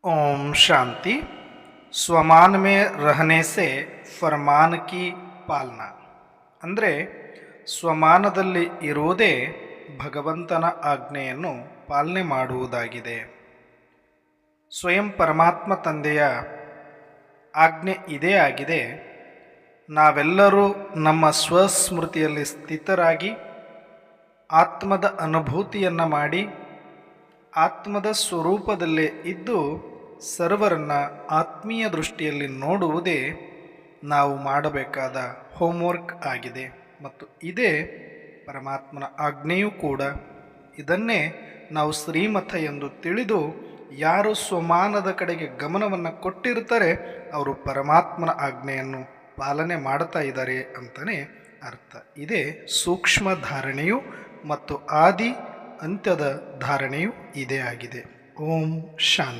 ओम शांति। स्वमान में रहने से ಫರ್ಮಾನ್ ಕಿ ಪಾಲನಾ ಅಂದರೆ ಸ್ವಮಾನದಲ್ಲಿ ಇರುವುದೇ ಭಗವಂತನ ಆಜ್ಞೆಯನ್ನು ಪಾಲನೆ ಮಾಡುವುದಾಗಿದೆ. ಸ್ವಯಂ ಪರಮಾತ್ಮ ತಂದೆಯ ಆಜ್ಞೆ ಇದೇ ಆಗಿದೆ. ನಾವೆಲ್ಲರೂ ನಮ್ಮ ಸ್ವಸ್ಮೃತಿಯಲ್ಲಿ ಸ್ಥಿತರಾಗಿ ಆತ್ಮದ ಅನುಭೂತಿಯನ್ನು ಮಾಡಿ ಆತ್ಮದ ಸ್ವರೂಪದಲ್ಲೇ ಇದ್ದು ಸರ್ವರನ್ನು ಆತ್ಮೀಯ ದೃಷ್ಟಿಯಲ್ಲಿ ನೋಡುವುದೇ ನಾವು ಮಾಡಬೇಕಾದ ಹೋಮ್ವರ್ಕ್ ಆಗಿದೆ ಮತ್ತು ಇದೇ ಪರಮಾತ್ಮನ ಆಜ್ಞೆಯೂ ಕೂಡ. ಇದನ್ನೇ ನಾವು ಶ್ರೀಮತ ಎಂದು ತಿಳಿದು ಯಾರು ಸ್ವಮಾನದ ಕಡೆಗೆ ಗಮನವನ್ನು ಕೊಟ್ಟಿರ್ತಾರೆ ಅವರು ಪರಮಾತ್ಮನ ಆಜ್ಞೆಯನ್ನು ಪಾಲನೆ ಮಾಡ್ತಾ ಇದ್ದಾರೆ ಅಂತಲೇ ಅರ್ಥ. ಇದೇ ಸೂಕ್ಷ್ಮ ಧಾರಣೆಯು ಮತ್ತು ಆದಿ ಅಂತ್ಯದ ಧಾರಣೆಯು ಇದೇ ಆಗಿದೆ. ಓಂ ಶಾಂತಿ.